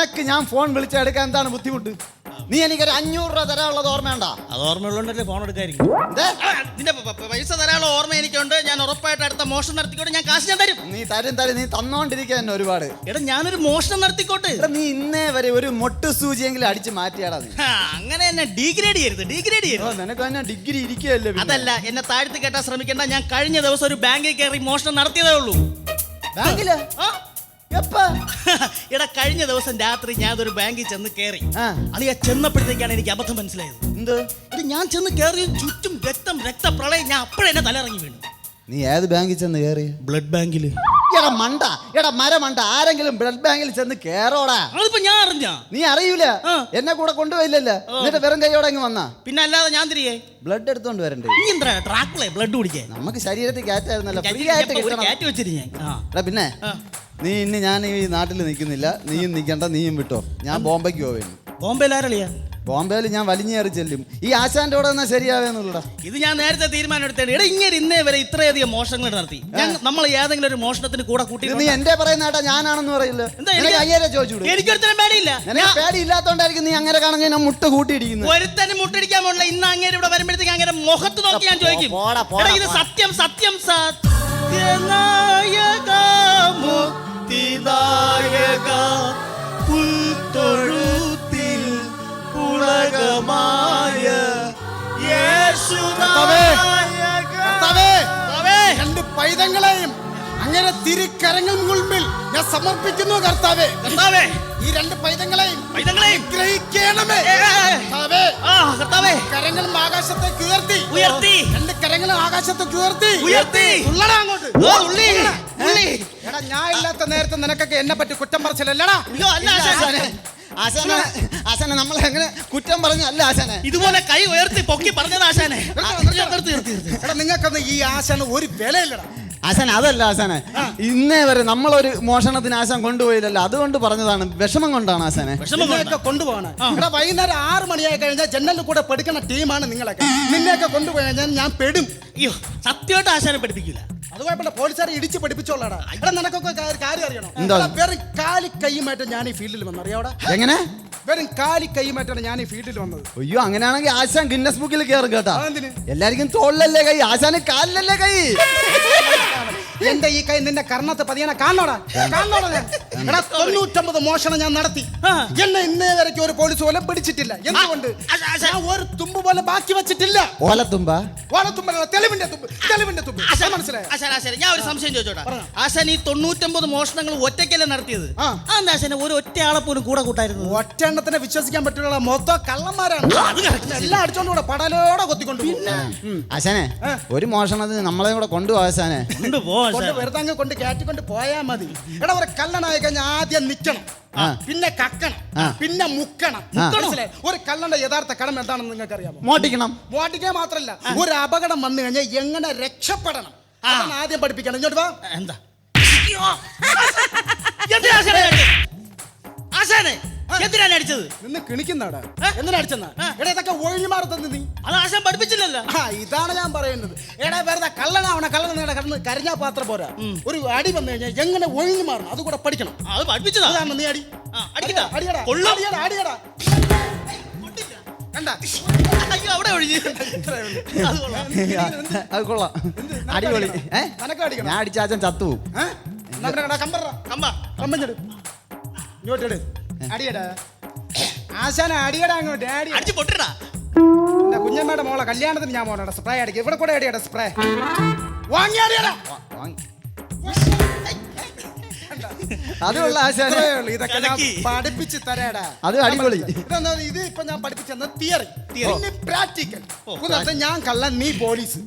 നിനക്ക് ഞാൻ ഫോൺ വിളിച്ചെടുക്കാൻ എന്താണ് ബുദ്ധിമുട്ട്? നീ എനിക്കൊരു 500 രൂപ തരാനുള്ളത് ഓർമ്മയുണ്ടോ? അത് ഓർമ്മയുള്ളതുകൊണ്ടല്ലേ ഫോൺ എടുക്കായിരിക്കും. നിന്റെ പൈസ തരാനുള്ള ഓർമ്മ എനിക്കുണ്ട്. ഞാൻ ഉറപ്പായിട്ട് അടുത്ത മോഷണം നടത്തിക്കോട്ടെ. ഞാൻ കാശ് ഞാൻ തരും. നീ നീ തന്നോണ്ടിരിക്കുക തന്നെ ഒരുപാട്. എടാ ഞാനൊരു മോഷണം നടത്തിക്കോട്ടെ. നീ ഇന്നേ വരെ ഒരു മൊട്ട് സൂചിയെങ്കിലും അടിച്ച് മാറ്റിയാടാ നീ. അങ്ങനെ എന്നെ ഡീഗ്രേഡ് ചെയ്യരുത്. നിനക്ക് തന്നെ ഡിഗ്രി ഇരിക്കുകയല്ലേ. അതല്ല, എന്നെ താഴ്ത്തി കേട്ടാ ശ്രമിക്കണ്ട. ഞാൻ കഴിഞ്ഞ ദിവസം ഒരു ബാങ്കിൽ കയറി മോഷണം നടത്തിയതേ ഉള്ളൂ. ബാങ്കില്? എടാ കഴിഞ്ഞ ദിവസം രാത്രി ഞാൻ ഒരു ബാങ്കിൽ ചെന്ന് കയറി. അത് ഞാൻ ചെന്നപ്പോഴത്തേക്കാണ് എനിക്ക് അബദ്ധം മനസ്സിലായത്. എന്ത്? ഞാൻ ചെന്ന് കയറി ചുറ്റും രക്തപ്രളയം. ഞാൻ അപ്പോഴെന്നെ തലയിറങ്ങി വീണു. നീ ഏത് ബാങ്കിൽ ചെന്ന് കയറി? ബ്ലഡ് ബാങ്കില്. എടാ മരമണ്ട, ആരെങ്കിലും ബ്ലഡ് ബാങ്കിൽ ചെന്ന് കേറോടാ? അതിപ്പോ ഞാൻ അറിഞ്ഞ? നീ അറിയൂല, എന്നെ കൂടെ കൊണ്ടുപോയില്ലല്ലോ. എന്നിട്ട് വെറും കൈയോടെ അങ്ങ് വന്നാ? പിന്നെ അല്ലാതെ ഞാൻ തിരികെ ബ്ലഡ് എടുത്തോണ്ട് വരണ്ടേ? നീ എന്താ ട്രാക്കിലെ ബ്ലഡ് കുടിക്കാൻ? നമുക്ക് ശരീരത്തിൽ കയറ്റായിരുന്നല്ലോ. പിന്നെ നീ ഇന്ന് ഞാൻ ഈ നാട്ടിൽ നിൽക്കുന്നില്ല. നീയും നിൽക്കണ്ട, നീയും വിട്ടോ. ഞാൻ ബോംബെക്ക് പോവേന്നു. ബോംബെയിൽ ആരളിയാ? ബോംബെയിൽ ഞാൻ വലിഞ്ഞേറി ചെല്ലും. ഈ ആശാന്റെ കൂടെ എന്നാ ശരിയാവേന്നുള്ളടാ. ഇത് ഞാൻ നേരത്തെ തീരുമാനം എടുത്തേണ്. എടാ ഇങ്ങനെ ഇന്നേ വരെ ഇത്രയധികം മോഷണങ്ങൾ നടത്തി. നമ്മൾ ഏതെങ്കിലും ഒരു മോഷണത്തിന് കൂടെ കൂട്ടി? നീ എന്റെ പറയുന്ന കേട്ടാ ഞാനാണെന്ന് പറയില്ല. ചോദിച്ചു. എനിക്കൊരുത്തരം പേടിയില്ല. പേടിയില്ലാത്തോണ്ടായിരിക്കും നീ അങ്ങനെ കാണാൻ ഞാൻ മുട്ട കൂട്ടിയിടിക്കുന്നു. ഒരുത്തനും മുട്ടടിക്കാൻ പോണില്ല. ഇന്ന് അങ്ങേര് ഇവിടെ വരുമ്പോഴത്തേക്ക് അങ്ങനെ മുഖത്ത് നോക്കി ഞാൻ ചോദിക്കും, ഇത് സത്യം സത്യം സത്യനായക മുക്തിദായക പുൽത്തൊഴുത്തിൽ പുളകമായ യേശുനായക. രണ്ട് പൈതങ്ങളെയും അങ്ങനെ തിരുക്കരങ്ങൾ മുൻപിൽ ഞാൻ സമർപ്പിക്കുന്നു കർത്താവേ. കർത്താവേ, ഈ രണ്ട് പൈതങ്ങളെയും ഗ്രഹിക്കണമേ കർത്താവേ. കരങ്ങളും ആകാശത്തേക്ക് ഉയർത്തി രണ്ട് കരങ്ങളും ആകാശത്തേക്ക് ഉയർത്തി അങ്ങോട്ട്. എടാ ഞാൻ ഇല്ലാത്ത നേരത്തെ നിനക്കൊക്കെ എന്നെ പറ്റി കുറ്റം പറച്ചില്ലല്ലടാ. ആശാനെ നമ്മളെ എങ്ങനെ കുറ്റം പറഞ്ഞല്ല ആശാനെ. ഇതുപോലെ കൈ ഉയർത്തി പൊക്കി പറഞ്ഞത് ആശാനെ. എടാ നിങ്ങൾക്കൊന്നും ഈ ആശാന് ഒരു വിലയില്ലടാ. ആശാൻ അതല്ല ആശാനെ, ഇന്നേ വരെ നമ്മളൊരു മോഷണത്തിന് ആശാൻ കൊണ്ടുപോയില്ലല്ലോ, അതുകൊണ്ട് പറഞ്ഞതാണ്. വിഷമം കൊണ്ടാണ് ആശാനെ. നിങ്ങളൊക്കെ കൊണ്ടുപോകണം. ഇവിടെ വൈകുന്നേരം 6 മണിയായി കഴിഞ്ഞാൽ ജനലിൽ കൂടെ പഠിക്കുന്ന ടീമാണ് നിങ്ങളൊക്കെ. നിന്നെയൊക്കെ കൊണ്ടുപോയി ഞാൻ പെടും. അയ്യോ സത്യമായിട്ട് ആശാനെ പഠിപ്പിക്കില്ല. അത് കുഴപ്പമില്ല, പോലീസുകാരെ ഇടിച്ച് പഠിപ്പിച്ചോളാടാ. ഇവിടെ നിനക്കൊക്കെ കാര്യം അറിയണം. വെറും കാലി കൈയുമായിട്ട് ഞാൻ ഈ ഫീൽഡിൽ വന്നു. അറിയാവടാ എങ്ങനെ? വെറും കാലി കൈയുമായിട്ടാണ് ഞാൻ ഈ ഫീൽഡിൽ വന്നത്. അയ്യോ അങ്ങനെയാണെങ്കിൽ ആശാൻ ഗിന്നസ് ബുക്കിൽ കയറും കേട്ടാ. എല്ലാവർക്കും തോളിലല്ലേ കൈ, ആശാന് കാലിലല്ലേ കൈ. എന്റെ ഈ കൈ നിന്റെ കർണത്തെ പതിയാനെ കാണോടാ. 99 മോഷണം ഞാൻ നടത്തി. എന്നെ ഇന്നേ വരയ്ക്ക് ഒരു പോലീസ് പോലും പിടിച്ചിട്ടില്ല. എന്തുകൊണ്ട്? ഒരു തുമ്പ് പോലെ ബാക്കി വെച്ചിട്ടില്ല. ഓലത്തുമ്പ തെളിവിന്റെ തുമ്പ് മനസ്സിലായോ? ഞാൻ ഒരു സംശയം ചോദിച്ചോട്ടെ. ആശാൻ ഈ 99 മോഷണങ്ങൾ ഒറ്റയ്ക്കല്ലേ നടത്തിയത്? അതെന്താ ആശാനെ ഒരു ഒറ്റ ആളെ പോലും കൂടെ കൂട്ടായിരുന്നു? ഒറ്റ എണ്ണത്തിനെ വിശ്വസിക്കാൻ പറ്റില്ല, മൊത്തം കള്ളന്മാരാണ്. എല്ലാം അടിച്ചോണ്ട് കൂടെ പടലോടെ കൊത്തിക്കൊണ്ട്. ആശാനെ ഒരു മോഷണത്തിന് നമ്മളെ കൂടെ കൊണ്ടുപോകാം. ആശാനെ വെറുതെ അങ്ങ് കൊണ്ട് കയറ്റിക്കൊണ്ട് പോയാ മതി. എടാ ഒരു കള്ളനായി കഴിഞ്ഞാൽ ആദ്യം നിക്കണം, പിന്നെ കക്കണം, പിന്നെ മുക്കണം. ഒരു കള്ളന്റെ യഥാർത്ഥ കടമ എന്താണെന്ന് നിങ്ങൾക്ക് അറിയാമോ? മോട്ടിക്കാൻ മാത്രല്ല, ഒരു അപകടം വന്നു കഴിഞ്ഞാൽ എങ്ങനെ രക്ഷപ്പെടണം ആദ്യം പഠിപ്പിക്കണം. ഇങ്ങോട്ട് വാ. എന്താ ആശാനെ എന്തിനാണ് അടിച്ചത്? നിന്ന് കിണിക്കുന്നാടാ. എന്തിനാ അടിച്ചെന്നാ? എടാ ഇതൊക്കെ ഒഴിഞ്ഞു മാറത്തന്നെ നീ. അത് ആശാൻ പഠിപ്പിച്ചില്ലല്ലോ. ഇതാണ് ഞാൻ പറയുന്നത്. എടാ വെറുതെ കള്ളനാവണ കടന്ന് കരഞ്ഞാ പാത്രം പോരാ. ഒരു അടി വന്നു കഴിഞ്ഞാൽ എങ്ങനെ ഒഴിഞ്ഞു മാറണം അത് കൂടെ പഠിക്കണം. അത് പഠിപ്പിച്ചതാ. അതാണ് നീ അടി. അടിയടാ. അയ്യോ അവിടെ ഒഴിഞ്ഞു. അത് കൊള്ളാം, അടിപൊളി. ഞാൻ അടിച്ച ആശാൻ ചത്തു. ഇങ്ങോട്ടെട് അടിയടാ ആശാന, അടിയടാ അങ്ങോട്ട്. അടിച്ചു പൊട്ടിടാ. കുഞ്ഞമ്മയുടെ മോളെ കല്യാണത്തിന് ഞാൻ പോകണ സ്പ്രേ അടിക്കുക. ഇവിടെ കൂടെ അടിയടാ സ്പ്രേ വാങ്ങി അടിയടാ. അതുള്ള ആശാനെ ഇതൊക്കെ ഞാൻ പഠിപ്പിച്ച് തരാടാ. അത് അടിപൊളി. ഇത് ഇപ്പൊ ഞാൻ പഠിപ്പിച്ചെന്ന തിയറി, പ്രാക്ടിക്കൽ. ഞാൻ കള്ളൻ, നീ പോലീസ്.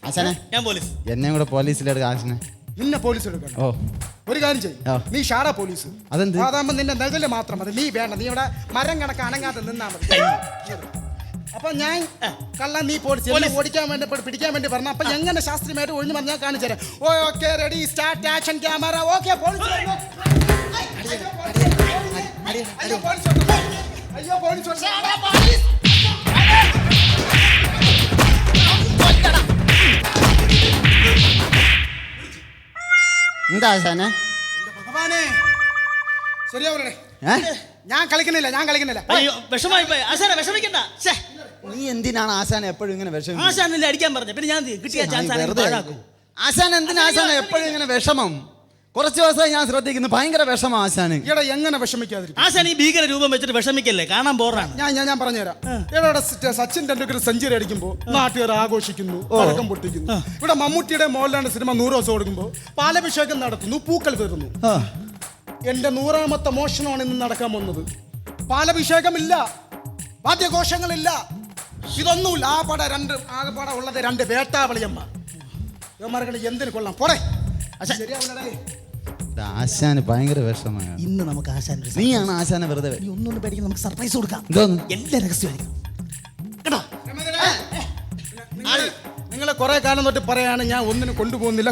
ആശാനെ ഞാൻ പോലീസ്. എന്നെ കൂടെ പോലീസിലെടുക്കാം ആശാനെ. നിന്നെ പോലീസ് എടുക്കണം. ഒരു കാര്യം ചെയ്യും, നീ ഷാടാ പോലീസ്. അതാകുമ്പോ നിന്റെ നെതല് മാത്രം മതി, നീ വേണ്ട. നീ ഇവിടെ മരം കണക്ക് അനങ്ങാതെ നിന്നാ മതി. അപ്പൊ ഞാൻ കള്ളൻ, നീ പോലീസ്. ഓടിക്കാൻ വേണ്ടി പിടിക്കാൻ വേണ്ടി പറഞ്ഞു. അപ്പൊ എങ്ങനെ ശാസ്ത്രീയമായിട്ട് ഒഴിഞ്ഞു പറഞ്ഞാൽ കാണിച്ചു തരാം. Okay ready start action camera. Okay police. അയ്യോ പോലീസ്. എന്താ ആശാനെ? ഭഗവാനെ ശരിയാവണേ. ഞാൻ കളിക്കുന്നില്ല അയ്യോ വിഷമായി പോയി ആശാനെ വിഷമിക്കണ്ട ശ്ശേ. നീ എന്തിനാണ് ആശാൻ എപ്പോഴും ഇങ്ങനെ വിഷമം? ആശാനല്ലേ അടിക്കാൻ പറഞ്ഞു പിന്നെ ഞാൻ കിട്ടിയ ചാൻസ് വെറുതെ ആശാൻ എന്തിനാ ആശാൻ എപ്പോഴും ഇങ്ങനെ വിഷമം? കുറച്ച് ദിവസമായി ഞാൻ ശ്രദ്ധിക്കുന്നു, ഭയങ്കര വിഷമം ആശാന്. ഇവിടെ എങ്ങനെ വിഷമിക്കാതിരിക്കും? ആശാൻ ഈ ഭീകര രൂപം വെച്ചിട്ട് വിഷമിക്കല്ലേ, കാണാൻ ബോറാണ്. ഞാൻ പറഞ്ഞുതരാം. ഇവിടെ സച്ചിൻ ടെണ്ടുൽക്കർ സെഞ്ചുറി അടിക്കുമ്പോ നാട്ടുകാർ ആഘോഷിക്കുന്നു, പടക്കം പൊട്ടിക്കുന്നു. ഇവിടെ മമ്മൂട്ടിയുടെ മോഹൻലാലിന്റെ സിനിമ 100 ദിവസം ഓടുമ്പോ പാലഭിഷേകം നടത്തുന്നു, പൂക്കൾ തീർന്നു. എന്റെ 100ാമത്തെ മോഷണമാണ് ഇന്ന് നടക്കാൻ പോകുന്നത്. പാലഭിഷേകമില്ല, വാദ്യഘോഷങ്ങളില്ല, ഇതൊന്നുമില്ല. ആകെപ്പാട ഉള്ളത് 2 വേട്ടാവളിയമ്മ. ഇവന്മാർക്കളെ എന്തിനു കൊള്ളാം പോടെ. ശരിയാവില്ലടേ. ആശാന് ഭയങ്കര വിഷമാണ്. ഇന്ന് നമുക്ക് ആശാൻ നീയാണ് ആശാനെ വെറുതെ ഒന്നും പേടിക്കും, നമുക്ക് സർപ്രൈസ് കൊടുക്കാം. എന്തോന്ന്? എല്ലാ രഹസ്യമായിരിക്കും കേട്ടോ. നിങ്ങൾ കുറെ കാലം തൊട്ട് പറയാണ് ഞാൻ ഒന്നിനും കൊണ്ടുപോകുന്നില്ല.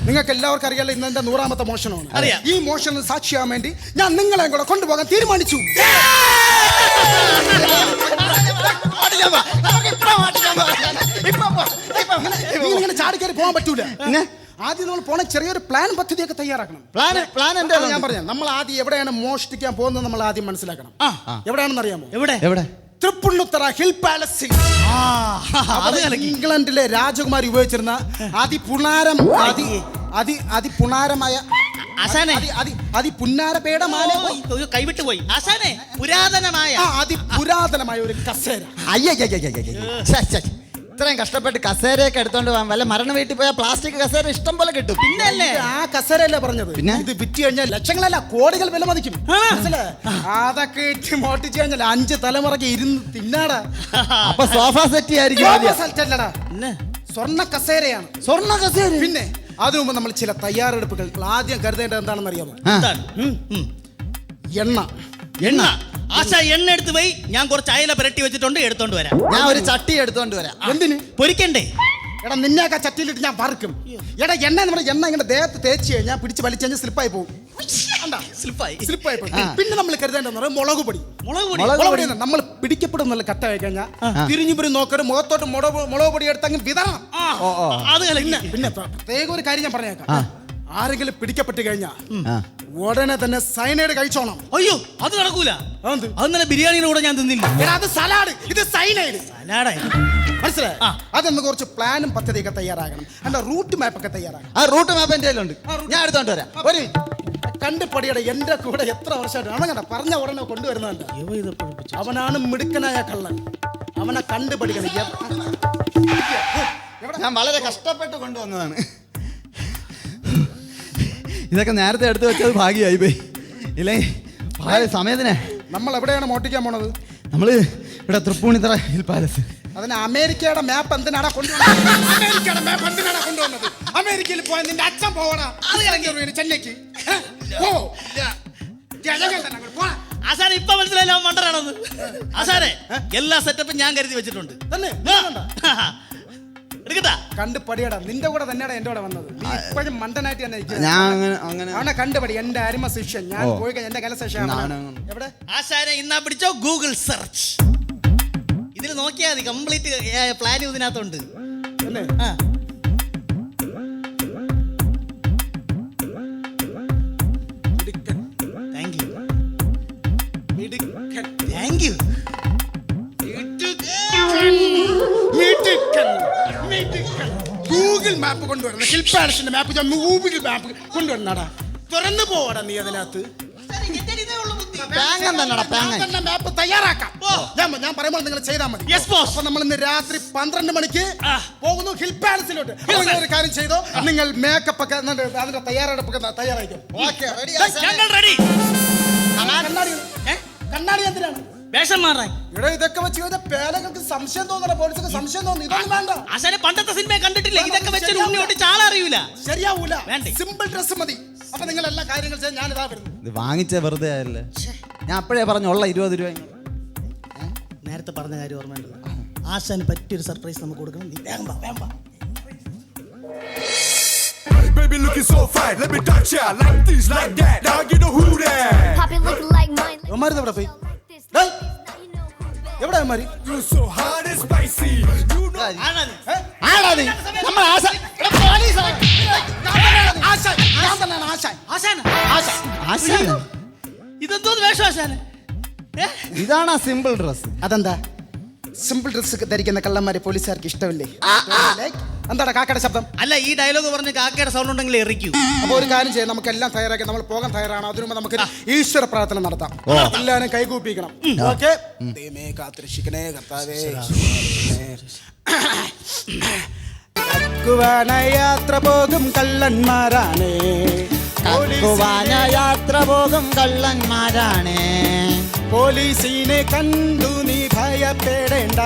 നിങ്ങൾക്ക് എല്ലാവർക്കും അറിയാലോ ഇന്ന് എന്റെ 100ാമത്തെ മോഷണമാണ്. അറിയാം. ഈ മോഷണം സാക്ഷിയാൻ വേണ്ടി ഞാൻ നിങ്ങളെ കൂടെ കൊണ്ടുപോകാൻ തീരുമാനിച്ചു. ഇങ്ങനെ ചാടിക്കയറി പോകാൻ പറ്റൂല. ആദ്യം നമ്മൾ പോണ ചെറിയൊരു പ്ലാൻ പദ്ധതിയൊക്കെ തയ്യാറാക്കണം. പ്ലാൻ എന്താ? ഞാൻ പറയാം. നമ്മൾ ആദ്യം എവിടെയാണ് മോഷ്ടിക്കാൻ പോകുന്നത് നമ്മൾ ആദ്യം മനസ്സിലാക്കണം. എവിടെയാണെന്ന് അറിയാമോ? എവിടെ? തൃപ്പുണ്ണുത്തറ ഹിൽ പാലസിൽ. ഇംഗ്ലണ്ടിലെ രാജകുമാരി ഉപയോഗിച്ചിരുന്ന അതിപുണാരമായ അതിപുന്നാരപേടമായ കൈവിട്ടു പോയി ആശാനെ. അതിപുരാതനമായ ഒരു കസേര. ഇത്രയും കഷ്ടപ്പെട്ട് കസേരയൊക്കെ എടുത്തോണ്ട് പോകാൻ വല്ല മരണ വീട്ടിൽ പോയാൽ പ്ലാസ്റ്റിക് കസേര ഇഷ്ടം പോലെ കിട്ടും. പിന്നല്ലേ ആ കസേരയല്ലേ പറഞ്ഞത്. പിന്നെ ഇത് വിറ്റ് കഴിഞ്ഞാൽ ലക്ഷങ്ങളല്ല കോടികൾ വില മതിക്കും. അതൊക്കെ ഇട്ട് മോട്ടിച്ച് കഴിഞ്ഞാൽ 5 തലമുറയ്ക്ക് ഇരുന്ന് തിന്നാടാ. അപ്പൊ സോഫ സെറ്റ് ആയിരിക്കും. സ്വർണ്ണ കസേരയാണ്. സ്വർണ്ണ കസേര. പിന്നെ അതിനു മുമ്പ് നമ്മൾ ചില തയ്യാറെടുപ്പുകൾ ആദ്യം കരുതേണ്ടത് എന്താണെന്ന് അറിയാമോ? എണ്ണ. ആശാ എണ്ണ എടുത്ത് പോയി. ഞാൻ കുറച്ച് അയല പുരട്ടി വെച്ചിട്ടുണ്ട്, എടുത്തോണ്ട് വരാം. ഞാൻ ഒരു ചട്ടി എടുത്തോണ്ട് വരാം. എന്തിന്? പൊരിക്കണ്ടേ? എടാ നിന്നെയൊക്കെ ചട്ടിയിലിട്ട് ഞാൻ വറുക്കും. എടാ എണ്ണ നമ്മുടെ എണ്ണ ഇങ്ങനെ ദേഹത്ത് തേച്ച് കഴിഞ്ഞാൽ പിടിച്ച് വലിച്ചു കഴിഞ്ഞാൽ സ്ലിപ്പായി പോകും. സ്ലിപ്പായി പോകും. പിന്നെ നമ്മൾ കരുതേണ്ടത് മുളക് പൊടി. നമ്മൾ പിടിക്കപ്പെടുന്ന കട്ട ആയി കഴിഞ്ഞാൽ തിരിഞ്ഞു പോയി നോക്കരുത്, മുഖത്തോട്ട് മുളക് പൊടി എടുത്ത് അങ്ങ് വിതറണം. പിന്നെ പ്രത്യേക ഒരു കാര്യം ഞാൻ പറഞ്ഞേക്കാം. ആരെങ്കിലും പിടിക്കപ്പെട്ട് കഴിഞ്ഞാൽ ഉടനെ തന്നെ സൈനൈഡ് കഴിച്ചോണം. അയ്യോ അത് നടക്കൂല. അന്നലെ ബിരിയാണിയുടെ കൂടെ ഞാൻ തിന്നില്ല. അത് സലാഡ്, ഇത് സൈനൈഡ്. മനസ്സിലായി? ആ. അതൊന്ന് കുറച്ച് പ്ലാനും പദ്ധതിയൊക്കെ തയ്യാറാക്കണം. അതിന്റെ റൂട്ട് മാപ്പ് ഒക്കെ തയ്യാറാക്കണം. ആ റൂട്ട് മാപ്പ് എന്റെ കയ്യിലുണ്ട്, ഞാൻ എടുത്തോണ്ട് വരാം. ഒരു കണ്ടുപടിയുടെ എന്റെ കൂടെ എത്ര വർഷമായിട്ട് അവൻ കണ്ട പറഞ്ഞ ഉടനെ കൊണ്ടുവരുന്നുണ്ട്. അവനാണ് മിടുക്കനായ കള്ളൻ. അവനെ കണ്ടുപടിക്കണം. ഞാൻ വളരെ കഷ്ടപ്പെട്ട് കൊണ്ടുവന്നതാണ്. ഇതൊക്കെ നേരത്തെ എടുത്തു വെച്ചത് ഭാഗ്യമായി പോയി. ഇല്ലേ സമയത്തിനെ നമ്മൾ എവിടെയാണ് മോട്ടിക്കാൻ പോണത്? നമ്മള് ഇവിടെ തൃപ്പൂണിത്തറ ഹിൽ പാലസ്. അതിന് അമേരിക്കയുടെ മാപ്പ് എന്തിനാണ് കൊണ്ടുവന്നത്? അമേരിക്കയിൽ പോയ നിന്റെ അച്ഛൻ പോവണ ചെന്നൈക്ക്. ആശാനെ ഇപ്പൊ മനസ്സിലായില്ല അവൻ മണ്ടറാണെന്ന്. ആശാനെ എല്ലാ സെറ്റപ്പും ഞാൻ കരുതി വെച്ചിട്ടുണ്ട്. കണ്ടുപടിയടാ. നിന്റെ കൂടെ തന്നെയാണ് എന്റെ കൂടെ വന്നത്. നീ ഇപ്പോഴും മണ്ടനായിട്ട് തന്നെ അവനെ കണ്ടുപടി. എന്റെ അരിമ ശിഷ്യൻ. ഞാൻ പോയി കഴിഞ്ഞ എന്റെ കലശേഷമാണ്. എവിടെ ആശാനെ ഇന്നാ പിടിച്ചോ ഗൂഗിൾ സെർച്ച്. ഇതിൽ നോക്കിയാൽ മതി, കംപ്ലീറ്റ് പ്ലാൻ ഇതിനകത്തുണ്ട്. Thank you. ഗൂഗിൾ മാപ്പ് കൊണ്ടുവരണം. ഹിൽ പാലസിന്റെ മാപ്പ്, ഗൂഗിൾ മാപ്പ് കൊണ്ടുവരണടാ. തുറന്നു പോവാടാ നീ അതിനകത്ത്. മാപ്പ് തയ്യാറാക്കാം. ഞാൻ പറയുമ്പോൾ നിങ്ങൾ ചെയ്താൽ മതി. അപ്പൊ നമ്മൾ ഇന്ന് രാത്രി 12 മണിക്ക് പോകുന്നു ഹിൽ പാലസിലോട്ട്. ഒരു കാര്യം ചെയ്തോ, നിങ്ങൾ മേക്കപ്പ് ഒക്കെ അതിന്റെ തയ്യാറെടുപ്പൊക്കെ തയ്യാറായിരിക്കും. കണ്ണാടി എന്തിനാണ്? വേഷം മാറാൻ. ഇവിടെ ഇതൊക്കെ വെച്ച് കഴിഞ്ഞാൽ പേരകൾക്ക് സംശയം തോന്നണം, പോലീസൊക്കെ സംശയം തോന്നുന്നു. ഇതൊന്നും വേണ്ട. ആശാനെ പണ്ടത്തെ സിനിമ കണ്ടിട്ടില്ല. ഇതൊക്കെ വെച്ച് ഉണ്ണിയോട്ട് ചാളറിയൂല. ശരിയാവൂല. സിമ്പിൾ ഡ്രസ് മതി. അപ്പൊ നിങ്ങൾ എല്ലാ കാര്യങ്ങൾ ചെയ്യാൻ ഞാൻ ഇതാ വരുന്നു. ഇത് വാങ്ങിച്ച വെറുതെ ആയല്ലേ. ഞാൻ അപ്പോഴേ പറഞ്ഞുള്ള 20 രൂപ നേരത്തെ പറഞ്ഞ കാര്യം ഓർമ്മയുണ്ട്. ആശാന് പറ്റിയൊരു സർപ്രൈസ് നമുക്ക് കൊടുക്കണം. നീ വേഗം വാ. Baby looking so fine, let me touch ya like this, like that. Now you know who that. Pop it looking like mine. എവിടെ പോയി? എവിടെ മാറി? You so hot and spicy. You know. ഇതെന്തോന്ന് വേഷം ആശാനെ? ഇതാണ് ആ സിമ്പിൾ ഡ്രസ്. അതെന്താ സിമ്പിൾ ഡ്രസ് ധരിക്കുന്ന കള്ളന്മാരെ പോലീസുകാർക്ക് ഇഷ്ടമല്ലേ? എന്താടാ കാക്കയുടെ ശബ്ദം? അല്ല, ഈ ഡയലോഗ് പറഞ്ഞ് കാക്കയുടെ സൗണ്ട് ഉണ്ടെങ്കിൽ എറിക്കൂ. അപ്പൊ ഒരു കാര്യം ചെയ്യാം, നമുക്ക് എല്ലാം തയ്യാറാക്കി നമ്മൾ പോകാൻ തയ്യാറാണ്. അതിനു മുമ്പ് നമുക്ക് ഈശ്വര പ്രാർത്ഥന നടത്താം. എല്ലാവരും കൈകൂപ്പിക്കണം. ഓക്കെ. ദൈവമേ കാത്തിരക്ഷിക്കണേ കർത്താവേ. യാത്ര പോകും കള്ളന്മാരാണ്, യാത്ര പോകും കള്ളന്മാരാണ്. പോലീസിനെ കണ്ടു നീ ഭയപ്പെടേണ്ട,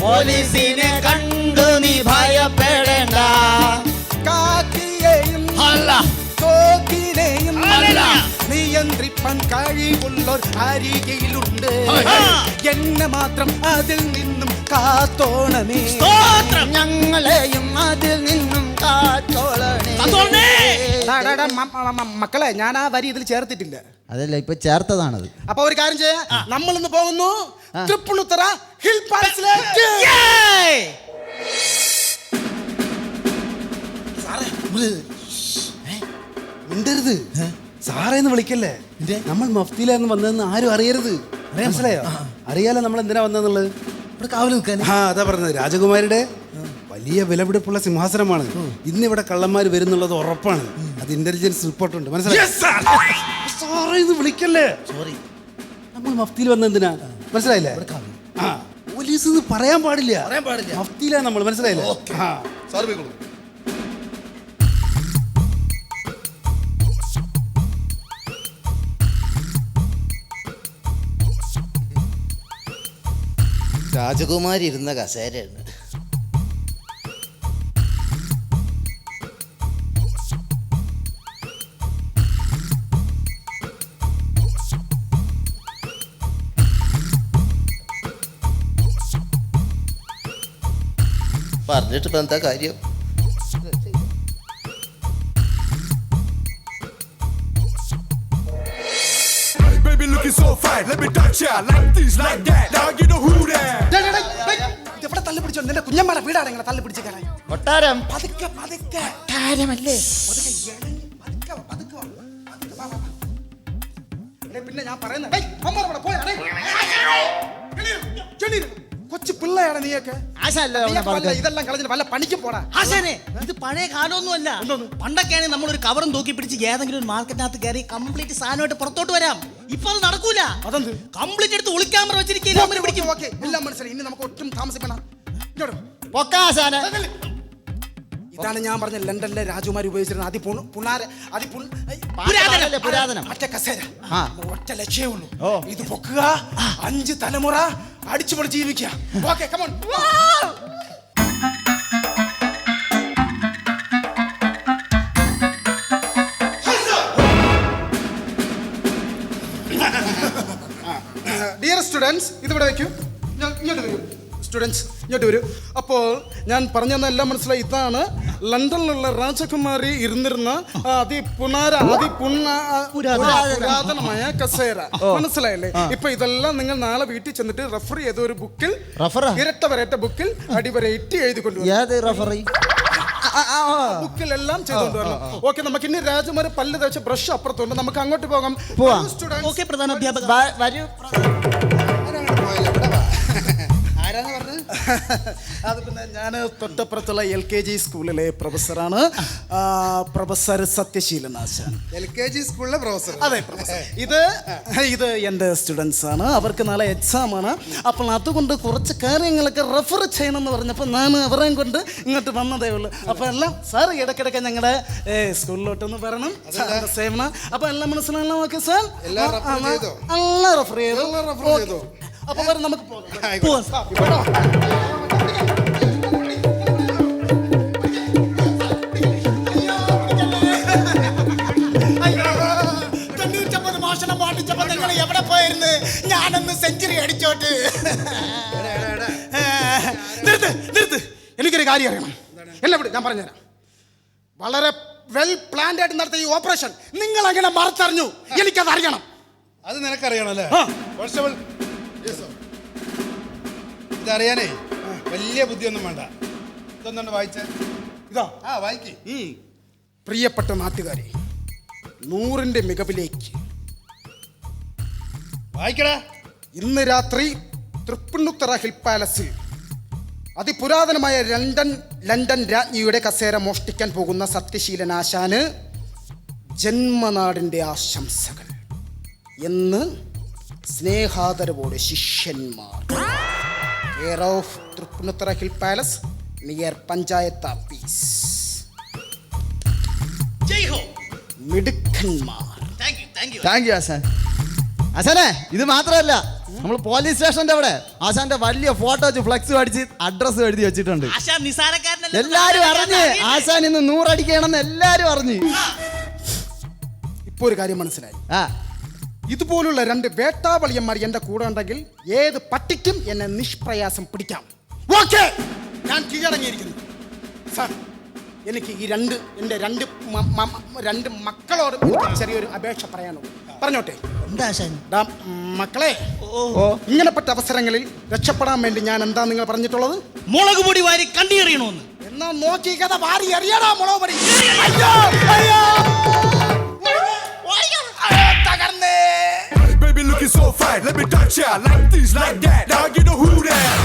പോലീസിനെ കണ്ടു നീ ഭയപ്പെടേണ്ട. കാക്കിയെയും തോക്കിനെയും നിയന്ത്രിപ്പാൻ കഴിവുള്ളോർ അരികയിലുണ്ട്. എന്നെ മാത്രം അതിൽ നിന്നും കാത്തോണമേ, ഞങ്ങളെയും അതിൽ നിന്നും കാത്തോളണേ. മക്കളെ, ഞാൻ ആ വരി ഇതിൽ ചേർത്തിട്ടില്ല. അതല്ല, ഇപ്പൊ ചേർത്തതാണത്. അപ്പൊ ഒരു കാര്യം ചെയ്യാം, നമ്മൾ ഇന്ന് പോകുന്നു തൃപ്പൂണിത്തുറ ഹിൽ പാലസിലേക്ക്. മിണ്ടരുത്, സാറേന്ന് വിളിക്കല്ലേ. നമ്മൾ മഫ്തിയിലായിരുന്നു വന്നതെന്ന് ആരും അറിയരുത്, മനസ്സിലായോ? അറിയാലോ നമ്മൾ എന്തിനാ വന്നതെന്നുള്ളത്. ഇവിടെ കാവല് നിൽക്കാൻ. ആ, അതാ പറഞ്ഞത്. രാജകുമാരിയുടെ വലിയ വിലപിടിപ്പുള്ള സിംഹാസനമാണ്. ഇന്നിവിടെ കള്ളന്മാർ വരുന്നുള്ളത് ഉറപ്പാണ്. അത് ഇന്റലിജൻസ് റിപ്പോർട്ടുണ്ട്, മനസ്സിലായോ? സാറേന്ന് വിളിക്കല്ലേ. സോറി, നമ്മൾ മഫ്തിയിൽ വന്നത് എന്തിനാ, മനസ്സിലായില്ലേ? ആ, പോലീസ് പറയാൻ പാടില്ല, മഫ്തിയിലാണ് നമ്മൾ, മനസ്സിലായില്ലേ? രാജകുമാരി ഇരുന്ന കസേരയാണ്. പറഞ്ഞിട്ട് ഇപ്പൊ എന്താ കാര്യം? Baby looking so fine, let me touch ya like this, like that. Now you know who that. എവിടെ തള്ളി പിടിച്ചോ? നിന്റെ കുഞ്ഞമ്മയുടെ വീടാണ് ഇങ്ങനെ തള്ളി പിടിച്ച് കയറാൻ. കൊട്ടാരം. പതുക്കെ പതുക്കെ കൊട്ടാരമല്ലേ? പിന്നെ ഞാൻ പറയുന്നത് കൊച്ചു പിള്ളയാണ് നീയൊക്കെ. ഇതെല്ലാം കളഞ്ഞിട്ട് വല്ല പണിക്കും പോടാ. ആശാനെ, ഇത് പഴയ കാലമൊന്നുമല്ല. പണ്ടൊക്കെയാണെങ്കിൽ നമ്മളൊരു കവറും തൂക്കി പിടിച്ച് ഏതെങ്കിലും ഒരു മാർക്കറ്റിനകത്ത് കയറി കംപ്ലീറ്റ് സാധനമായിട്ട് പുറത്തോട്ട് വരാം. ഇപ്പൊ അത് നടക്കൂല. അതെന്ത്? കംപ്ലീറ്റ് എടുത്ത് ഒളിക്യാമറ വെച്ചിരിക്കും. എല്ലാം മനസ്സിലായി. ഇനി നമുക്ക് ഒട്ടും താമസിക്കണം. ഇതാണ് ഞാൻ പറഞ്ഞ ലണ്ടനിലെ രാജകുമാരി ഉപയോഗിച്ചിരുന്ന പുരാതനം ഒറ്റ കസേര. ഒറ്റ ലക്ഷ്യമേ ഉള്ളൂ, ഇത് പൊക്കുക, 5 തലമുറ അടിച്ചുപൊളി ജീവിക്കുക. Okay, come on. Dear students, ഇതിവിടെ വെക്കൂ. ഇങ്ങോട്ട് വരൂ സ്റ്റുഡൻസ്, ഇങ്ങോട്ട് വരൂ. അപ്പോൾ ഞാൻ പറഞ്ഞതെല്ലാം മനസ്സിലായി. ഇതാണ് ലണ്ടനിലുള്ള രാജകുമാരി ഇരുന്നിരുന്ന പുരാതനമായ കസേര, മനസ്സിലായല്ലേ? ഇപ്പൊ ഇതെല്ലാം നിങ്ങൾ നാളെ വീട്ടിൽ ചെന്നിട്ട് റെഫർ ചെയ്ത ഒരു ബുക്കിൽ, ഇരട്ട വരേറ്റ ബുക്കിൽ അടിവരയിട്ട് എഴുതിക്കൊണ്ടുവരണം. ബുക്കിലെല്ലാം ചെയ്തുകൊണ്ടുവരണം. ഓക്കെ, നമുക്ക് ഇനി രാജകുമാരി പല്ല് തേച്ച ബ്രഷ് അപ്പുറത്തുണ്ട്, നമുക്ക് അങ്ങോട്ട് പോകാം. ഓക്കെ പ്രധാന അധ്യാപക. അത് പിന്നെ ഞാൻ തൊട്ടപ്പുറത്തുള്ള LKG സ്കൂളിലെ പ്രൊഫസറാണ്, പ്രൊഫസർ സത്യശീലൻ ആശാൻ. LKG സ്കൂളിലെ പ്രൊഫസർ? അതെ, പ്രൊഫസർ. ഇത് എൻ്റെ സ്റ്റുഡൻസ് ആണ്, അവർക്ക് നാളെ എക്സാം ആണ്. അപ്പോൾ അതുകൊണ്ട് കുറച്ച് കാര്യങ്ങളൊക്കെ റെഫർ ചെയ്യണമെന്ന് പറഞ്ഞപ്പോൾ ഞാൻ അവരെയും കൊണ്ട് ഇങ്ങോട്ട് വന്നതേ ഉള്ളൂ. അപ്പോൾ എല്ലാം സാർ ഇടയ്ക്കിടയ്ക്ക് ഞങ്ങളുടെ സ്കൂളിലോട്ടൊന്ന് വരണം, സേവനം. അപ്പോൾ എല്ലാം മനസ്സിലാണല്ലോ? ഓക്കെ സാർ, എല്ലാം റെഫർ ചെയ്തു. അപ്പൊ നമുക്ക് പോകാം. മോഷണം പാട്ടിച്ചപ്പോ നിങ്ങൾ എവിടെ പോയിരുന്നു? ഞാനൊന്ന് സെഞ്ചുറി അടിച്ചോട്ട്. നിർത്ത്, എനിക്കൊരു കാര്യം അറിയണം. എന്നെ വിട്, ഞാൻ പറഞ്ഞുതരാം. വളരെ വെൽ പ്ലാൻഡ് ആയിട്ട് നടത്തിയ ഈ ഓപ്പറേഷൻ നിങ്ങൾ അങ്ങനെ മറച്ചറിഞ്ഞു, എനിക്കത് അറിയണം. അത് നിനക്കറിയണല്ലേ? ഇതറിയാനേ വലിയ ബുദ്ധിയൊന്നും വേണ്ട. ഇതൊന്നും വായിച്ച ഇതാ. വായിക്ക്. പ്രിയപ്പെട്ട നാട്ടുകാരെ, 100ന്റെ മികവിലേക്ക് വായിക്കടാ. ഇന്ന് രാത്രി തൃപ്പുണിത്തുറ ഹിൽ പാലസിൽ അതിപുരാതനമായ ലണ്ടൻ രാജ്ഞിയുടെ കസേര മോഷ്ടിക്കാൻ പോകുന്ന സത്യശീലൻ ആശാന് ജന്മനാടിൻ്റെ ആശംസകൾ എന്ന് സ്നേഹാദരവോടെ ശിഷ്യന്മാർ. Care of Tripunithura Hill Palace, near panchayat office. Jai Ho. മിടുക്കന്മാർ. താങ്ക് യു ആശാൻ. ആശാനെ ഇത് മാത്രമല്ല, നമ്മൾ പോലീസ് സ്റ്റേഷന്റെ അവിടെ ആശാന്റെ വലിയ ഫോട്ടോ വെച്ച് ഫ്ലെക്സ് അടിച്ച് അഡ്രസ് എഴുതി വെച്ചിട്ടുണ്ട്. ആശാൻ നിസാരക്കാരനല്ല. എല്ലാരും അറിഞ്ഞ് ആശാൻ ഇന്ന് 100 അടിക്കണമെന്ന് എല്ലാരും അറിഞ്ഞ്. ഇപ്പൊ ഒരു കാര്യം മനസ്സിലായി. ആ ഇതുപോലുള്ള 2 വേട്ടാവളിയന്മാർ എന്റെ കൂടെ ഉണ്ടെങ്കിൽ ഏത് പട്ടിക്കും എന്നെ നിഷ്പ്രയാസം പിടിക്കാം. ഓക്കേ, ഞാൻ കീഴടങ്ങിയിരിക്കുന്നു. സാർ, എനിക്ക് ഈ എൻ്റെ രണ്ട് മക്കളോട് എനിക്ക് ചെറിയൊരു അപേക്ഷ പറയാനുള്ളൂ. പറഞ്ഞോട്ടെ? എന്താ ആശാൻ? ഡാ, മക്കളെ, ഇങ്ങനെപ്പെട്ട അവസരങ്ങളിൽ രക്ഷപ്പെടാൻ വേണ്ടി ഞാൻ എന്താ നിങ്ങൾ പറഞ്ഞിട്ടുള്ളത്? മുളക് പൊടി വാരി കണ്ടിയെറിയണമെന്ന്. എന്നാ നോക്കി കഥ വാരി എറിയടാ മുളക് പൊടി. അയ്യോ, അയ്യോ. തകർന്നേ. Baby looking so fine, let me touch ya like this, like that. Now you know who that.